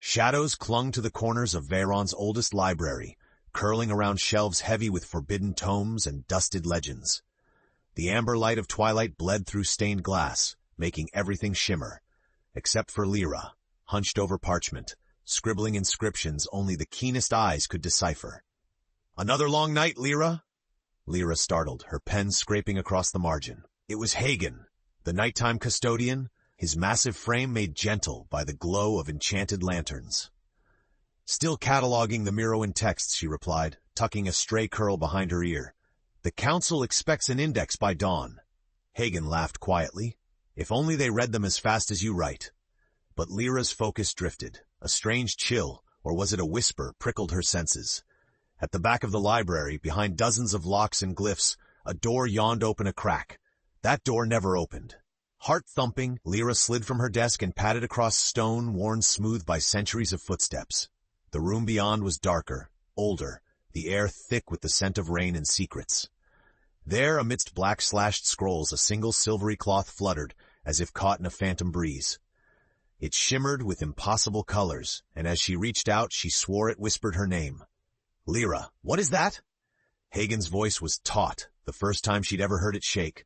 Shadows clung to the corners of Veyron's oldest library, curling around shelves heavy with forbidden tomes and dusted legends. The amber light of twilight bled through stained glass, making everything shimmer, except for Lira, hunched over parchment, scribbling inscriptions only the keenest eyes could decipher. "Another long night, Lira?" Lira startled, her pen scraping across the margin. It was Hagen, the nighttime custodian, his massive frame made gentle by the glow of enchanted lanterns. "Still cataloging the Miroan texts," she replied, tucking a stray curl behind her ear. "The council expects an index by dawn." Hagen laughed quietly. "If only they read them as fast as you write." But Lira's focus drifted. A strange chill, or was it a whisper, prickled her senses. At the back of the library, behind dozens of locks and glyphs, a door yawned open a crack. That door never opened. Heart-thumping, Lira slid from her desk and padded across stone worn smooth by centuries of footsteps. The room beyond was darker, older, the air thick with the scent of rain and secrets. There, amidst black-slashed scrolls, a single silvery cloth fluttered, as if caught in a phantom breeze. It shimmered with impossible colors, and as she reached out, she swore it whispered her name. "Lira, what is that?" Hagen's voice was taut, the first time she'd ever heard it shake.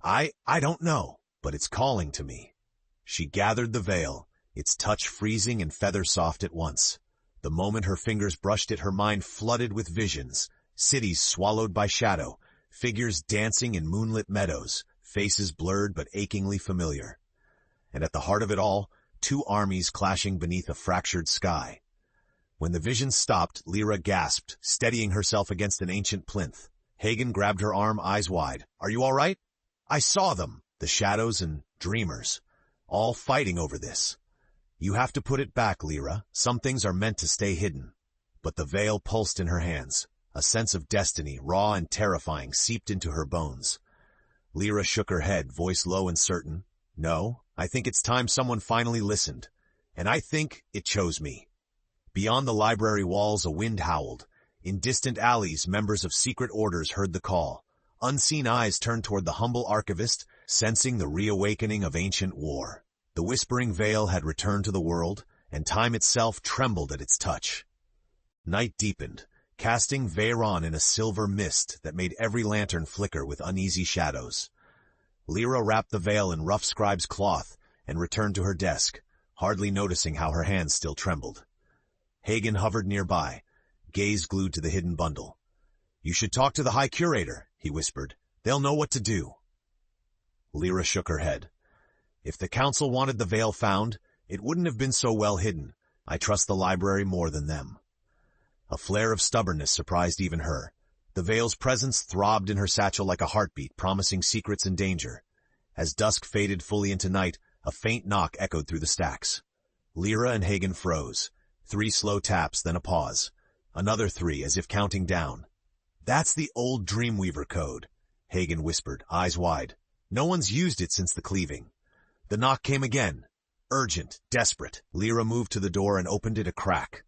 I don't know, but it's calling to me." She gathered the veil, its touch freezing and feather-soft at once. The moment her fingers brushed it, her mind flooded with visions, cities swallowed by shadow, figures dancing in moonlit meadows, faces blurred but achingly familiar. And at the heart of it all, two armies clashing beneath a fractured sky. When the vision stopped, Lira gasped, steadying herself against an ancient plinth. Hagen grabbed her arm, eyes wide. "Are you all right?" "I saw them, the shadows and dreamers, all fighting over this." "You have to put it back, Lira. Some things are meant to stay hidden." But the veil pulsed in her hands. A sense of destiny, raw and terrifying, seeped into her bones. Lira shook her head, voice low and certain. "No, I think it's time someone finally listened. And I think it chose me." Beyond the library walls, a wind howled. In distant alleys, members of secret orders heard the call. Unseen eyes turned toward the humble archivist, sensing the reawakening of ancient war. The whispering veil had returned to the world, and time itself trembled at its touch. Night deepened, casting Veyron in a silver mist that made every lantern flicker with uneasy shadows. Lira wrapped the veil in rough scribe's cloth and returned to her desk, hardly noticing how her hands still trembled. Hagen hovered nearby, gaze glued to the hidden bundle. "You should talk to the High Curator," he whispered. "They'll know what to do." Lira shook her head. "If the council wanted the veil found, it wouldn't have been so well hidden. I trust the library more than them." A flare of stubbornness surprised even her. The veil's presence throbbed in her satchel like a heartbeat, promising secrets and danger. As dusk faded fully into night, a faint knock echoed through the stacks. Lira and Hagen froze. 3 slow taps, then a pause. Another 3, as if counting down. "That's the old Dreamweaver code," Hagen whispered, eyes wide. "No one's used it since the cleaving." The knock came again. Urgent, desperate. Lira moved to the door and opened it a crack.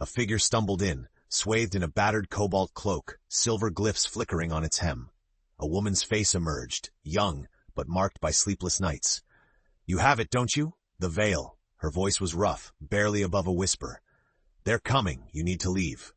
A figure stumbled in, swathed in a battered cobalt cloak, silver glyphs flickering on its hem. A woman's face emerged, young, but marked by sleepless nights. "You have it, don't you?" "The veil." Her voice was rough, barely above a whisper. "They're coming. You need to leave."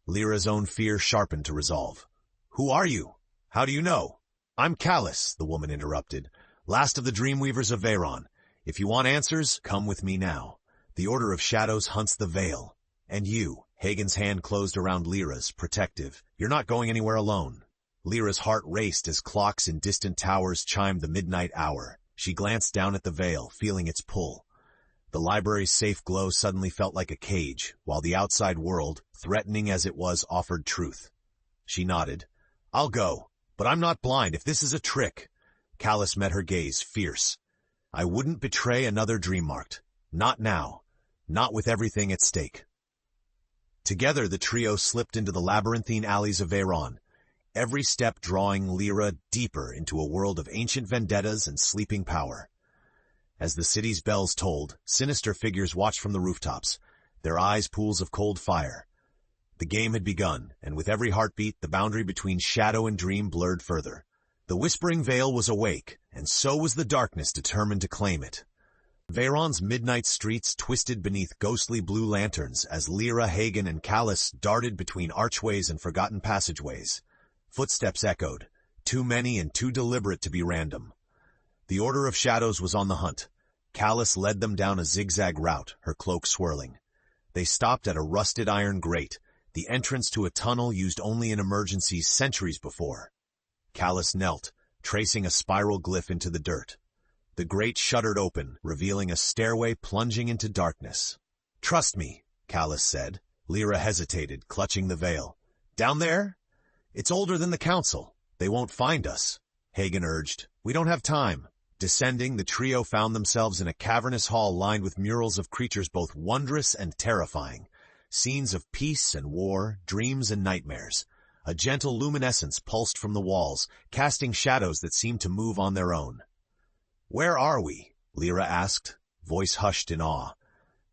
Lira's own fear sharpened to resolve. "Who are you? How do you know?" "I'm Callus," the woman interrupted. "Last of the Dreamweavers of Veyron. If you want answers, come with me now. The Order of Shadows hunts the veil. And you," Hagen's hand closed around Lira's, protective. "You're not going anywhere alone." Lira's heart raced as clocks in distant towers chimed the midnight hour. She glanced down at the veil, feeling its pull. The library's safe glow suddenly felt like a cage, while the outside world, threatening as it was, offered truth. She nodded. "I'll go, but I'm not blind if this is a trick." Callus met her gaze, fierce. "I wouldn't betray another Dreammarked. Not now. Not with everything at stake." Together the trio slipped into the labyrinthine alleys of Veyron, every step drawing Lira deeper into a world of ancient vendettas and sleeping power. As the city's bells tolled, sinister figures watched from the rooftops, their eyes pools of cold fire. The game had begun, and with every heartbeat, the boundary between shadow and dream blurred further. The whispering veil was awake, and so was the darkness determined to claim it. Veyron's midnight streets twisted beneath ghostly blue lanterns as Lira, Hagen, and Callus darted between archways and forgotten passageways. Footsteps echoed, too many and too deliberate to be random. The Order of Shadows was on the hunt. Callus led them down a zigzag route, her cloak swirling. They stopped at a rusted iron grate, the entrance to a tunnel used only in emergencies centuries before. Callus knelt, tracing a spiral glyph into the dirt. The grate shuddered open, revealing a stairway plunging into darkness. "Trust me," Callus said. Lira hesitated, clutching the veil. "Down there? It's older than the council. They won't find us," Hagen urged. "We don't have time." Descending, the trio found themselves in a cavernous hall lined with murals of creatures both wondrous and terrifying. Scenes of peace and war, dreams and nightmares. A gentle luminescence pulsed from the walls, casting shadows that seemed to move on their own. "Where are we?" Lira asked, voice hushed in awe.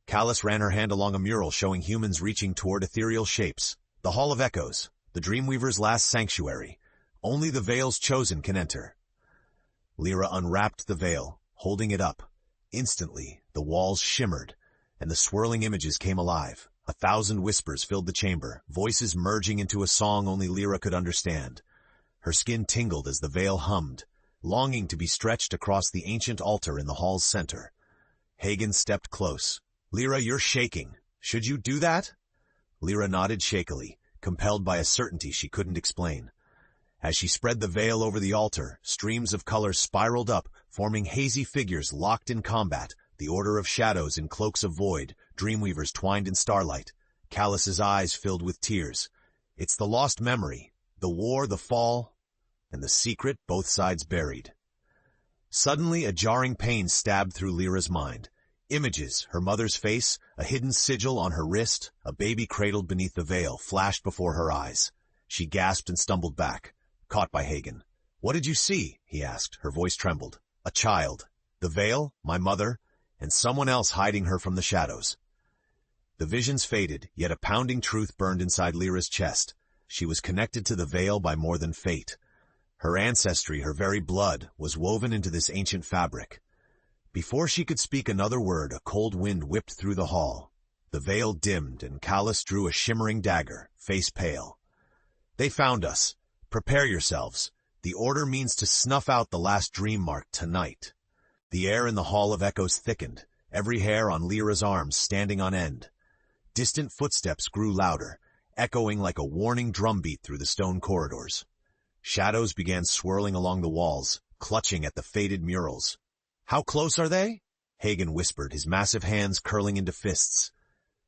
Callus ran her hand along a mural showing humans reaching toward ethereal shapes. "The Hall of Echoes, the Dreamweavers' last sanctuary. Only the Veil's chosen can enter." Lira unwrapped the veil, holding it up. Instantly, the walls shimmered, and the swirling images came alive. 1,000 whispers filled the chamber, voices merging into a song only Lira could understand. Her skin tingled as the veil hummed, longing to be stretched across the ancient altar in the hall's center. Hagen stepped close. "Lira, you're shaking. Should you do that?" Lira nodded shakily, compelled by a certainty she couldn't explain. As she spread the veil over the altar, streams of color spiraled up, forming hazy figures locked in combat, the Order of Shadows in cloaks of void, Dreamweavers twined in starlight. Callus's eyes filled with tears. It's the lost memory, the war, the fall, and the secret both sides buried. Suddenly, a jarring pain stabbed through Lira's mind. Images, her mother's face, a hidden sigil on her wrist, a baby cradled beneath the veil, flashed before her eyes. She gasped and stumbled back, caught by Hagen. "What did you see?" he asked. Her voice trembled. "A child. The veil, my mother, and someone else hiding her from the shadows." The visions faded, yet a pounding truth burned inside Lira's chest. She was connected to the veil by more than fate. Her ancestry, her very blood, was woven into this ancient fabric. Before she could speak another word, a cold wind whipped through the hall. The veil dimmed, and Callus drew a shimmering dagger, face pale. "They found us. Prepare yourselves. The order means to snuff out the last dream mark tonight." The air in the Hall of Echoes thickened, every hair on Lira's arms standing on end. Distant footsteps grew louder, echoing like a warning drumbeat through the stone corridors. Shadows began swirling along the walls, clutching at the faded murals. "How close are they?" Hagen whispered, his massive hands curling into fists.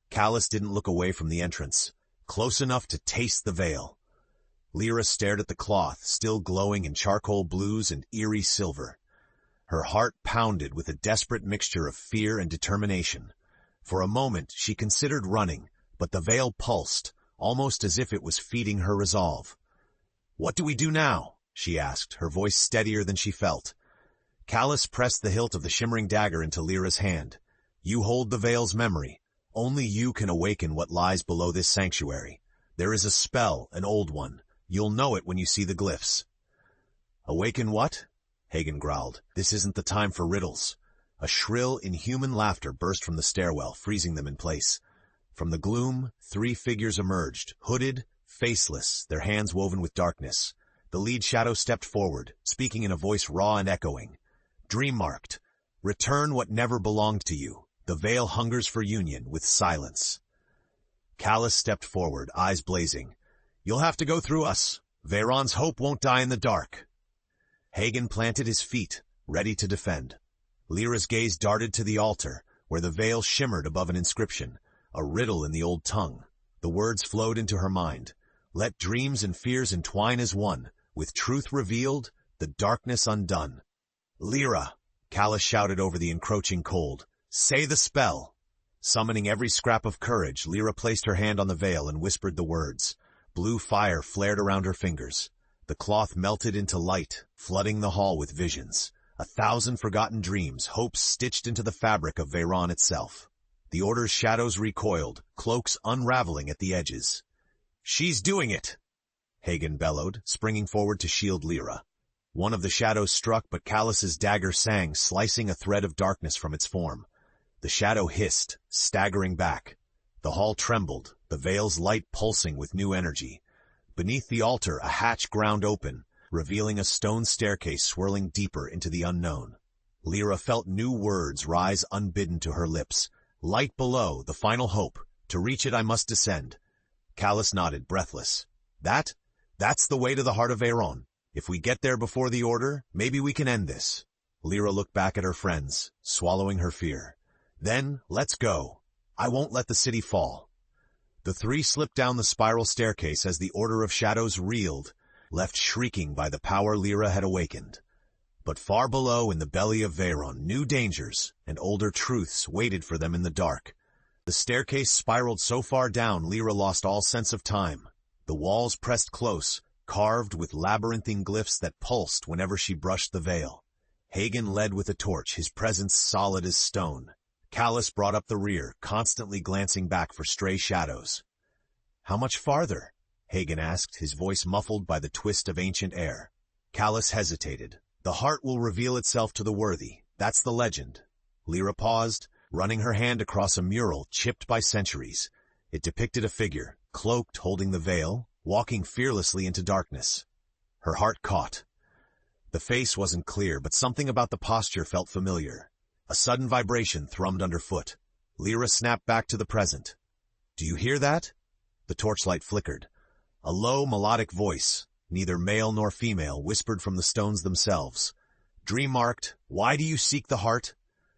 Callus didn't look away from the entrance. Close enough to taste the veil. Lira stared at the cloth, still glowing in charcoal blues and eerie silver. Her heart pounded with a desperate mixture of fear and determination. For a moment, she considered running, but the veil pulsed, almost as if it was feeding her resolve. "What do we do now?" she asked, her voice steadier than she felt. Callus pressed the hilt of the shimmering dagger into Lira's hand. "You hold the veil's memory. Only you can awaken what lies below this sanctuary. There is a spell, an old one. You'll know it when you see the glyphs." "Awaken what?" Hagen growled. "This isn't the time for riddles." A shrill, inhuman laughter burst from the stairwell, freezing them in place. From the gloom, 3 figures emerged, hooded, faceless, their hands woven with darkness. The lead shadow stepped forward, speaking in a voice raw and echoing. "Dream-marked. Return what never belonged to you. The veil hungers for union with silence." Callus stepped forward, eyes blazing. "You'll have to go through us. Veyron's hope won't die in the dark." Hagen planted his feet, ready to defend. Lira's gaze darted to the altar, where the veil shimmered above an inscription, a riddle in the old tongue. The words flowed into her mind. "Let dreams and fears entwine as one, with truth revealed, the darkness undone." "Lira!" Callus shouted over the encroaching cold. "Say the spell!" Summoning every scrap of courage, Lira placed her hand on the veil and whispered the words. Blue fire flared around her fingers. The cloth melted into light, flooding the hall with visions. 1,000 forgotten dreams, hopes stitched into the fabric of Veyron itself. The Order's shadows recoiled, cloaks unraveling at the edges. "She's doing it!" Hagen bellowed, springing forward to shield Lira. One of the shadows struck, but Callus's dagger sang, slicing a thread of darkness from its form. The shadow hissed, staggering back. The hall trembled, the veil's light pulsing with new energy. Beneath the altar, a hatch ground open, revealing a stone staircase swirling deeper into the unknown. Lira felt new words rise unbidden to her lips. Light below, the final hope. To reach it I must descend. Callus nodded, breathless. That's the way to the heart of Veyron. If we get there before the order, maybe we can end this. Lira looked back at her friends, swallowing her fear. Then, let's go. I won't let the city fall. The three slipped down the spiral staircase as the Order of Shadows reeled, left shrieking by the power Lira had awakened. But far below in the belly of Veyron, new dangers and older truths waited for them in the dark. The staircase spiraled so far down, Lira lost all sense of time. The walls pressed close, carved with labyrinthine glyphs that pulsed whenever she brushed the veil. Hagen led with a torch, his presence solid as stone. Callus brought up the rear, constantly glancing back for stray shadows. "How much farther?" Hagen asked, his voice muffled by the twist of ancient air. Callus hesitated. "The heart will reveal itself to the worthy. That's the legend." Lira paused, running her hand across a mural chipped by centuries. It depicted a figure, cloaked, holding the veil, walking fearlessly into darkness. Her heart caught. The face wasn't clear, but something about the posture felt familiar. A sudden vibration thrummed underfoot. Lira snapped back to the present. "Do you hear that?" The torchlight flickered. A low, melodic voice, neither male nor female, whispered from the stones themselves. Dream-marked, "Why do you seek the heart?"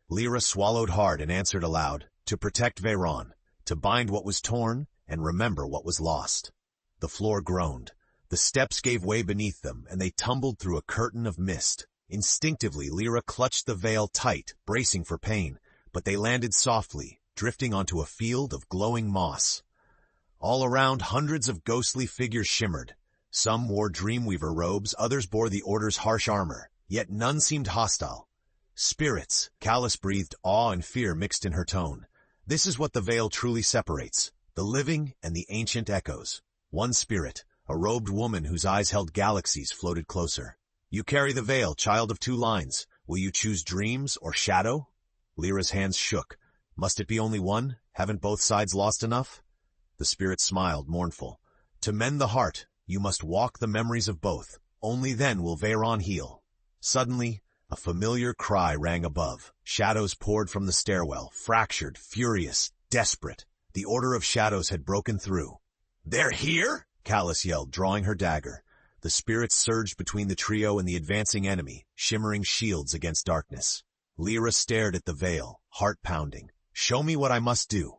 Lira swallowed hard and answered aloud, "To protect Veyron, to bind what was torn, and remember what was lost." The floor groaned. The steps gave way beneath them, and they tumbled through a curtain of mist. Instinctively, Lira clutched the veil tight, bracing for pain, but they landed softly, drifting onto a field of glowing moss. All around, hundreds of ghostly figures shimmered. Some wore Dreamweaver robes, others bore the Order's harsh armor, yet none seemed hostile. "Spirits," Callus breathed, awe and fear mixed in her tone. "This is what the veil truly separates, the living and the ancient echoes." One spirit, a robed woman whose eyes held galaxies, floated closer. "You carry the veil, child of two lines. Will you choose dreams or shadow?" Lira's hands shook. "Must it be only one? Haven't both sides lost enough?" The spirit smiled, mournful. "To mend the heart, you must walk the memories of both. Only then will Veyron heal." Suddenly, a familiar cry rang above. Shadows poured from the stairwell, fractured, furious, desperate. The Order of Shadows had broken through. "They're here?" Callus yelled, drawing her dagger. The spirits surged between the trio and the advancing enemy, shimmering shields against darkness. Lira stared at the veil, heart pounding. "Show me what I must do."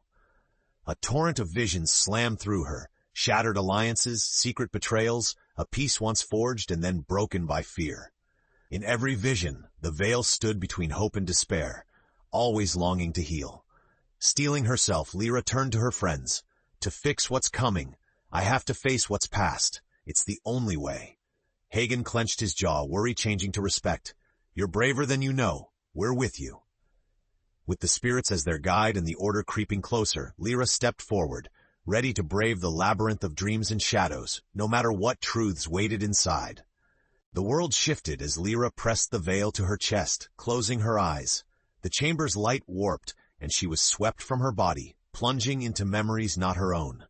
A torrent of visions slammed through her, shattered alliances, secret betrayals, a peace once forged and then broken by fear. In every vision, the veil stood between hope and despair, always longing to heal. Steeling herself, Lira turned to her friends. "To fix what's coming, I have to face what's past. It's the only way." Hagen clenched his jaw, worry changing to respect. "You're braver than you know. We're with you." With the spirits as their guide and the Order creeping closer, Lira stepped forward, ready to brave the labyrinth of dreams and shadows, no matter what truths waited inside. The world shifted as Lira pressed the veil to her chest, closing her eyes. The chamber's light warped, and she was swept from her body, plunging into memories not her own.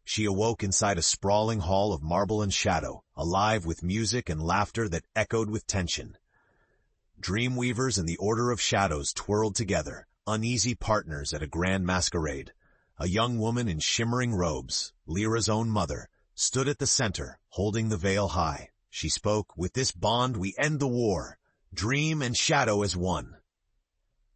She awoke inside a sprawling hall of marble and shadow, alive with music and laughter that echoed with tension. Dreamweavers and the Order of Shadows twirled together, uneasy partners at a grand masquerade. A young woman in shimmering robes, Lira's own mother, stood at the center, holding the veil high. She spoke, "With this bond we end the war, dream and shadow as one."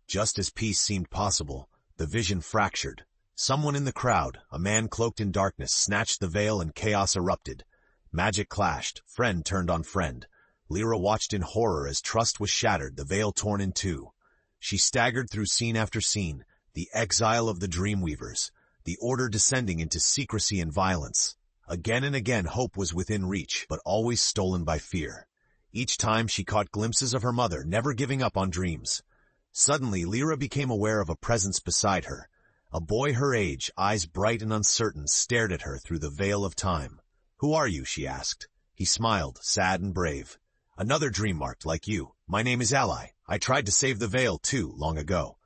Just as peace seemed possible, the vision fractured. Someone in the crowd, a man cloaked in darkness, snatched the veil and chaos erupted. Magic clashed, friend turned on friend. Lira watched in horror as trust was shattered, the veil torn in two. She staggered through scene after scene, the exile of the Dreamweavers, the Order descending into secrecy and violence. Again and again hope was within reach, but always stolen by fear. Each time she caught glimpses of her mother, never giving up on dreams. Suddenly, Lira became aware of a presence beside her. A boy her age, eyes bright and uncertain, stared at her through the veil of time. "Who are you?" she asked. He smiled, sad and brave. Another dream marked like you. My name is Ally. I tried to save the veil, too, long ago.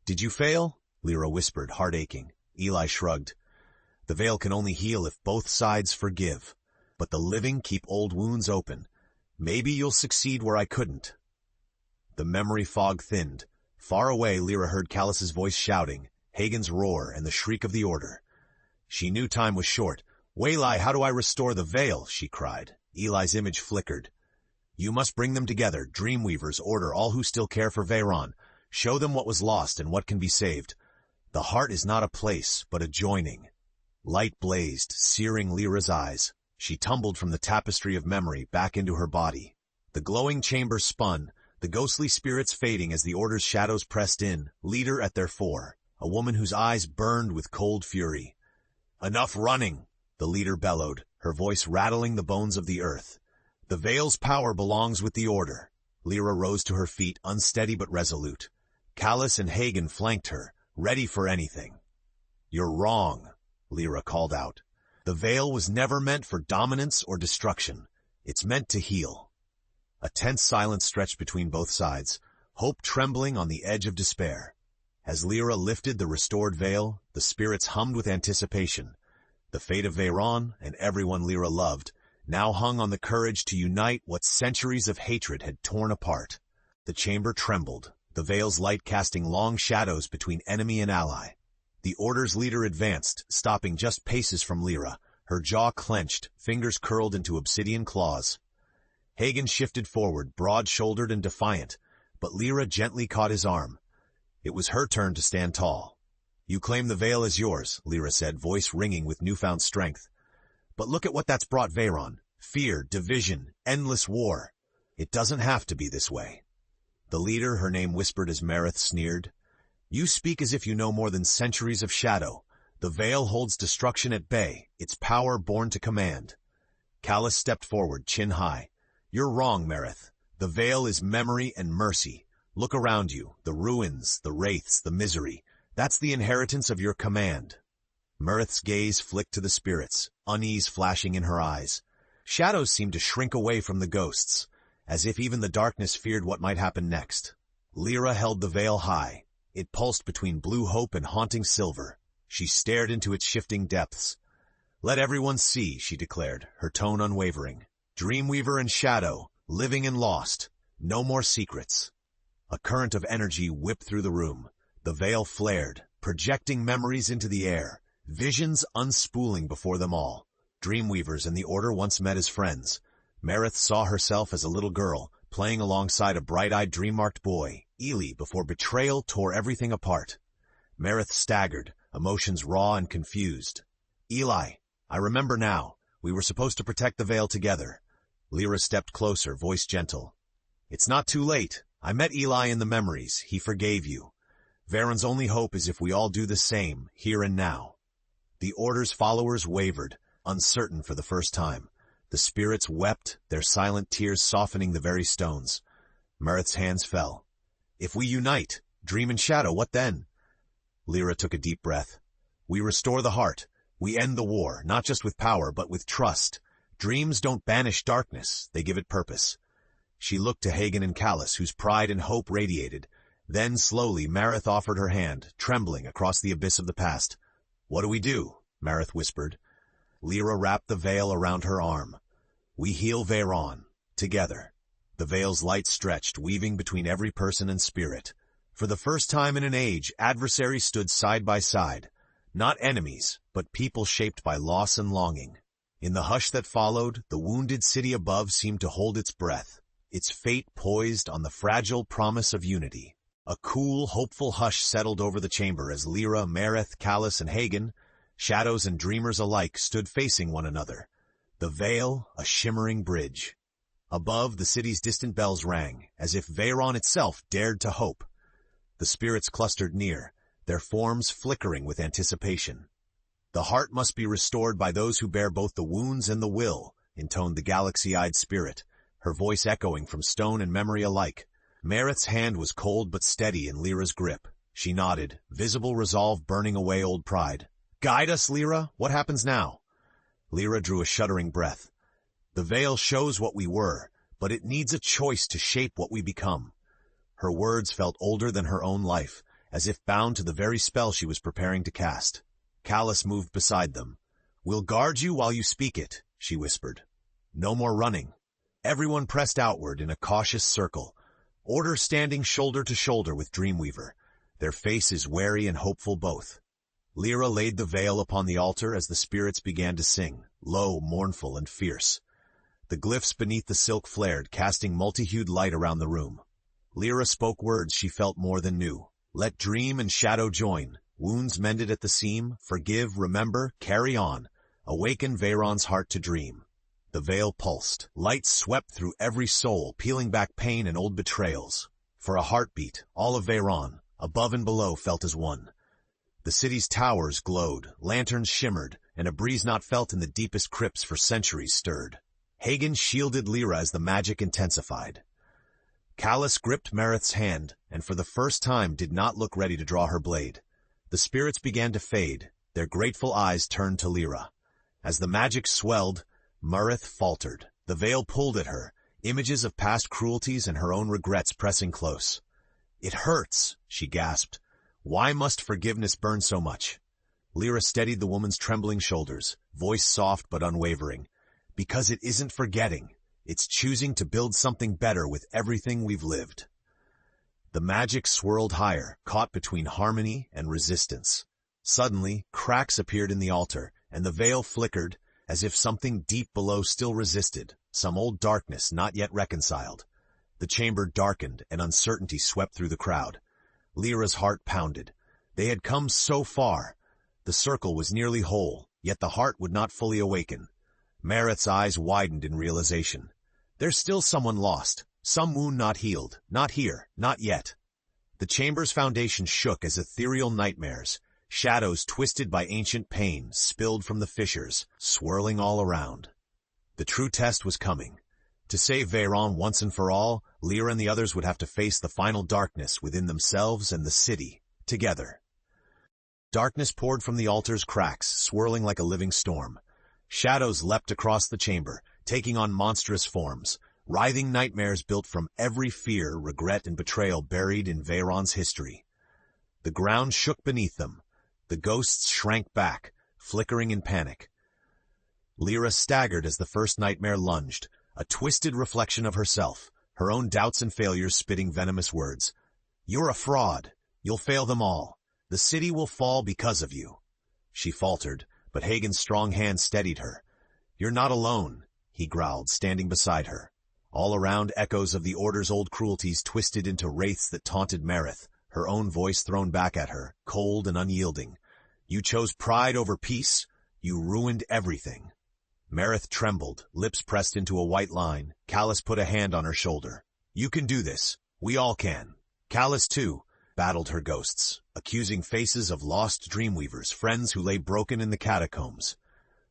Did you fail? Lira whispered, heart aching. Eli shrugged. The veil can only heal if both sides forgive. But the living keep old wounds open. Maybe you'll succeed where I couldn't. The memory fog thinned. Far away, Lira heard Callus's voice shouting, Hagen's roar, and the shriek of the order. She knew time was short. Waylai, how do I restore the veil? She cried. Eli's image flickered. You must bring them together. Dreamweavers, order all who still care for Veyron. Show them what was lost and what can be saved. The heart is not a place, but a joining. Light blazed, searing Lira's eyes. She tumbled from the tapestry of memory back into her body. The glowing chamber spun, the ghostly spirits fading as the order's shadows pressed in, leader at their fore, a woman whose eyes burned with cold fury. Enough running, the leader bellowed, her voice rattling the bones of the earth. The veil's power belongs with the order. Lira rose to her feet, unsteady but resolute. Callus and Hagen flanked her, ready for anything. You're wrong, Lira called out. The veil was never meant for dominance or destruction. It's meant to heal. A tense silence stretched between both sides, hope trembling on the edge of despair. As Lira lifted the restored veil, the spirits hummed with anticipation. The fate of Veyron, and everyone Lira loved, now hung on the courage to unite what centuries of hatred had torn apart. The chamber trembled, the veil's light casting long shadows between enemy and ally. The order's leader advanced, stopping just paces from Lira, her jaw clenched, fingers curled into obsidian claws. Hagen shifted forward, broad-shouldered and defiant, but Lira gently caught his arm. It was her turn to stand tall. You claim the veil as yours, Lira said, voice ringing with newfound strength. But look at what that's brought Veyron. Fear, division, endless war. It doesn't have to be this way. The leader, her name whispered as Mareth sneered. You speak as if you know more than centuries of shadow. The veil holds destruction at bay, its power born to command. Callus stepped forward, chin high. You're wrong, Mareth. The veil is memory and mercy. Look around you, the ruins, the wraiths, the misery. That's the inheritance of your command. Mareth's gaze flicked to the spirits, unease flashing in her eyes. Shadows seemed to shrink away from the ghosts, as if even the darkness feared what might happen next. Lira held the veil high. It pulsed between blue hope and haunting silver. She stared into its shifting depths. Let everyone see, she declared, her tone unwavering. Dreamweaver and shadow, living and lost. No more secrets. A current of energy whipped through the room. The veil flared, projecting memories into the air. Visions unspooling before them all. Dreamweavers and the Order once met as friends. Mareth saw herself as a little girl, playing alongside a bright-eyed dream-marked boy, Eli, before betrayal tore everything apart. Mareth staggered, emotions raw and confused. Eli, I remember now. We were supposed to protect the veil together. Lira stepped closer, voice gentle. It's not too late. I met Eli in the memories. He forgave you. Veyron's only hope is if we all do the same, here and now. The Order's followers wavered, uncertain for the first time. The spirits wept, their silent tears softening the very stones. Mareth's hands fell. If we unite, dream and shadow, what then? Lira took a deep breath. We restore the heart. We end the war, not just with power, but with trust. Dreams don't banish darkness, they give it purpose. She looked to Hagen and Callus, whose pride and hope radiated. Then, slowly, Mareth offered her hand, trembling across the abyss of the past. What do we do? Mareth whispered. Lira wrapped the veil around her arm. We heal Veyron, together. The veil's light stretched, weaving between every person and spirit. For the first time in an age, adversaries stood side by side. Not enemies, but people shaped by loss and longing. In the hush that followed, the wounded city above seemed to hold its breath, its fate poised on the fragile promise of unity. A cool, hopeful hush settled over the chamber as Lira, Mareth, Callus, and Hagen, shadows and dreamers alike, stood facing one another. The veil, a shimmering bridge. Above, the city's distant bells rang, as if Veyron itself dared to hope. The spirits clustered near, their forms flickering with anticipation. The heart must be restored by those who bear both the wounds and the will, intoned the galaxy-eyed spirit, her voice echoing from stone and memory alike. Mareth's hand was cold but steady in Lira's grip. She nodded, visible resolve burning away old pride. Guide us, Lira. What happens now? Lira drew a shuddering breath. The veil shows what we were, but it needs a choice to shape what we become. Her words felt older than her own life, as if bound to the very spell she was preparing to cast. Callus moved beside them. "We'll guard you while you speak it," she whispered. "No more running." Everyone pressed outward in a cautious circle, Order standing shoulder to shoulder with Dreamweaver, their faces wary and hopeful both. Lira laid the veil upon the altar as the spirits began to sing, low, mournful, and fierce. The glyphs beneath the silk flared, casting multi-hued light around the room. Lira spoke words she felt more than knew. Let dream and shadow join, wounds mended at the seam, forgive, remember, carry on, awaken Veyron's heart to dream. The veil pulsed. Light swept through every soul, peeling back pain and old betrayals. For a heartbeat, all of Veyron, above and below, felt as one. The city's towers glowed, lanterns shimmered, and a breeze not felt in the deepest crypts for centuries stirred. Hagen shielded Lira as the magic intensified. Callus gripped Mareth's hand, and for the first time did not look ready to draw her blade. The spirits began to fade, their grateful eyes turned to Lira. As the magic swelled, Mareth faltered. The veil pulled at her, images of past cruelties and her own regrets pressing close. "It hurts," she gasped. "Why must forgiveness burn so much?" Lira steadied the woman's trembling shoulders, voice soft but unwavering. "Because it isn't forgetting. It's choosing to build something better with everything we've lived." The magic swirled higher, caught between harmony and resistance. Suddenly, cracks appeared in the altar, and the veil flickered, as if something deep below still resisted, some old darkness not yet reconciled. The chamber darkened, and uncertainty swept through the crowd. Lira's heart pounded. They had come so far. The circle was nearly whole, yet the heart would not fully awaken. Mareth's eyes widened in realization. There's still someone lost, some wound not healed, not here, not yet. The chamber's foundation shook as ethereal nightmares, shadows twisted by ancient pain, spilled from the fissures, swirling all around. The true test was coming. To save Veyron once and for all, Lira and the others would have to face the final darkness within themselves and the city, together. Darkness poured from the altar's cracks, swirling like a living storm. Shadows leapt across the chamber, taking on monstrous forms, writhing nightmares built from every fear, regret, and betrayal buried in Veyron's history. The ground shook beneath them. The ghosts shrank back, flickering in panic. Lira staggered as the first nightmare lunged, a twisted reflection of herself, her own doubts and failures spitting venomous words. "You're a fraud. You'll fail them all. The city will fall because of you." She faltered, but Hagen's strong hand steadied her. "You're not alone," he growled, standing beside her. All around, echoes of the Order's old cruelties twisted into wraiths that taunted Mareth, her own voice thrown back at her, cold and unyielding. "You chose pride over peace. You ruined everything." Mareth trembled, lips pressed into a white line. Callus put a hand on her shoulder. "You can do this. We all can." Callus, too, battled her ghosts, accusing faces of lost Dreamweavers, friends who lay broken in the catacombs.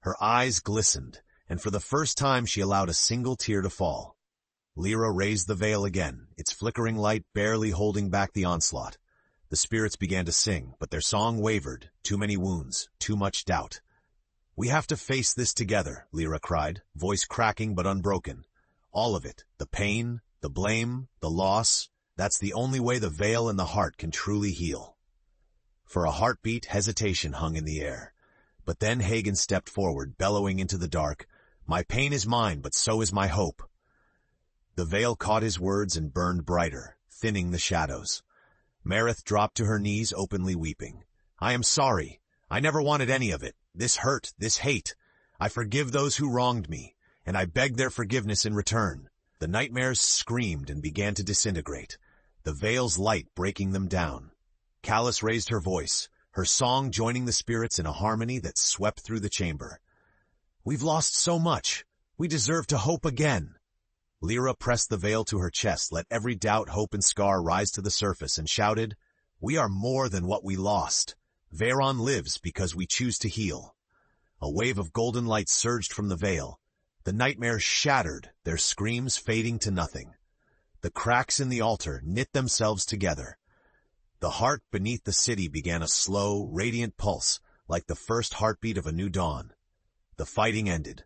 Her eyes glistened, and for the first time she allowed a single tear to fall. Lira raised the veil again, its flickering light barely holding back the onslaught. The spirits began to sing, but their song wavered, too many wounds, too much doubt. "We have to face this together," Lira cried, voice cracking but unbroken. "All of it, the pain, the blame, the loss, that's the only way the veil and the heart can truly heal." For a heartbeat, hesitation hung in the air. But then Hagen stepped forward, bellowing into the dark, "My pain is mine, but so is my hope." The veil caught his words and burned brighter, thinning the shadows. Mareth dropped to her knees, openly weeping. "I am sorry. I never wanted any of it. This hurt, this hate. I forgive those who wronged me, and I beg their forgiveness in return." The nightmares screamed and began to disintegrate, the veil's light breaking them down. Callus raised her voice, her song joining the spirits in a harmony that swept through the chamber. "We've lost so much. We deserve to hope again." Lira pressed the veil to her chest, let every doubt, hope, and scar rise to the surface, and shouted, "We are more than what we lost. Veyron lives because we choose to heal." A wave of golden light surged from the veil. The nightmares shattered, their screams fading to nothing. The cracks in the altar knit themselves together. The heart beneath the city began a slow, radiant pulse, like the first heartbeat of a new dawn. The fighting ended.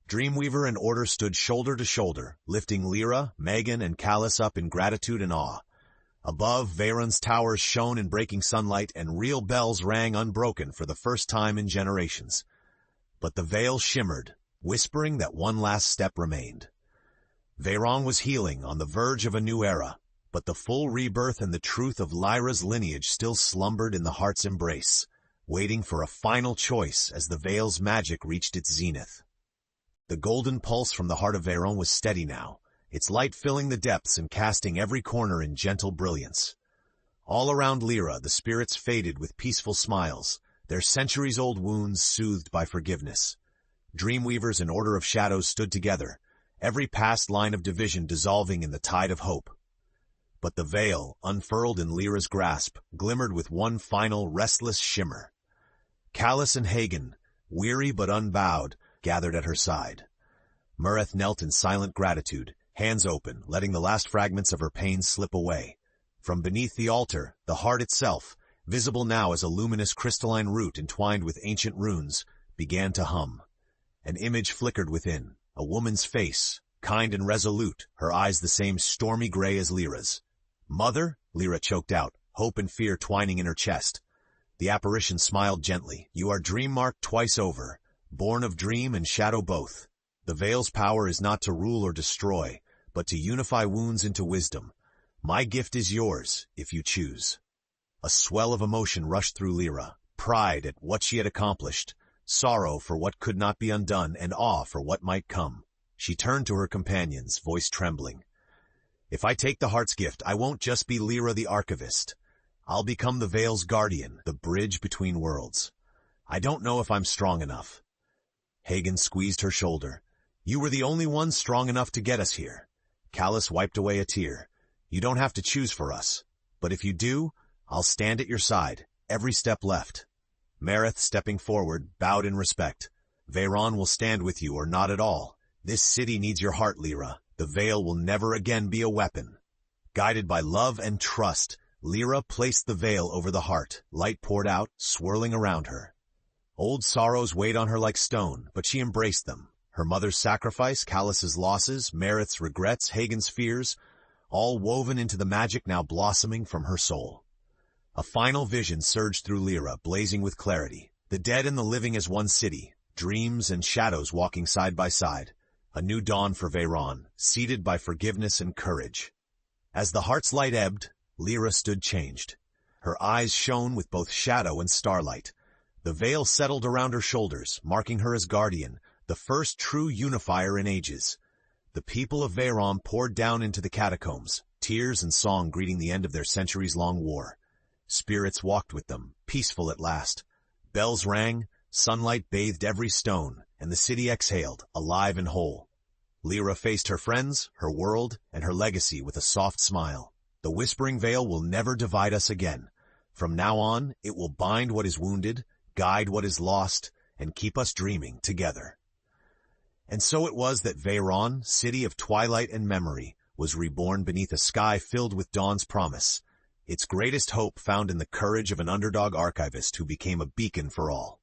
Dreamweaver and Order stood shoulder to shoulder, lifting Lira, Megan, and Callus up in gratitude and awe. Above, Veyron's towers shone in breaking sunlight, and real bells rang unbroken for the first time in generations. But the veil shimmered, whispering that one last step remained. Veyron was healing, on the verge of a new era, but the full rebirth and the truth of Lyra's lineage still slumbered in the heart's embrace, waiting for a final choice as the veil's magic reached its zenith. The golden pulse from the heart of Veyron was steady now, its light filling the depths and casting every corner in gentle brilliance. All around Lira, the spirits faded with peaceful smiles, their centuries-old wounds soothed by forgiveness. Dreamweavers and Order of Shadows stood together, every past line of division dissolving in the tide of hope. But the veil, unfurled in Lyra's grasp, glimmered with one final restless shimmer. Callus and Hagen, weary but unbowed, gathered at her side. Mureth knelt in silent gratitude, hands open, letting the last fragments of her pain slip away. From beneath the altar, the heart itself, visible now as a luminous crystalline root entwined with ancient runes, began to hum. An image flickered within, a woman's face, kind and resolute, her eyes the same stormy gray as Lyra's. "Mother?" Lira choked out, hope and fear twining in her chest. The apparition smiled gently. "You are dream-marked twice over, born of dream and shadow both. The veil's power is not to rule or destroy, but to unify wounds into wisdom. My gift is yours, if you choose." A swell of emotion rushed through Lira, pride at what she had accomplished, sorrow for what could not be undone, and awe for what might come. She turned to her companions, voice trembling. "If I take the heart's gift, I won't just be Lira the Archivist. I'll become the veil's guardian, the bridge between worlds. I don't know if I'm strong enough." Hagen squeezed her shoulder. "You were the only one strong enough to get us here." Callus wiped away a tear. "You don't have to choose for us. But if you do, I'll stand at your side, every step left." Mureth, stepping forward, bowed in respect. "Veyron will stand with you or not at all. This city needs your heart, Lira. The veil will never again be a weapon." Guided by love and trust, Lira placed the veil over the heart. Light poured out, swirling around her. Old sorrows weighed on her like stone, but she embraced them. Her mother's sacrifice, Callus's losses, Mureth's regrets, Hagen's fears, all woven into the magic now blossoming from her soul. A final vision surged through Lira, blazing with clarity. The dead and the living as one city, dreams and shadows walking side by side. A new dawn for Veyron, seated by forgiveness and courage. As the heart's light ebbed, Lira stood changed. Her eyes shone with both shadow and starlight. The veil settled around her shoulders, marking her as guardian, the first true unifier in ages. The people of Veyron poured down into the catacombs, tears and song greeting the end of their centuries-long war. Spirits walked with them, peaceful at last. Bells rang, sunlight bathed every stone, and the city exhaled, alive and whole. Lira faced her friends, her world, and her legacy with a soft smile. The whispering veil will never divide us again. From now on, it will bind what is wounded, guide what is lost, and keep us dreaming together. And so it was that Veyron, city of twilight and memory, was reborn beneath a sky filled with dawn's promise. Its greatest hope found in the courage of an underdog archivist who became a beacon for all.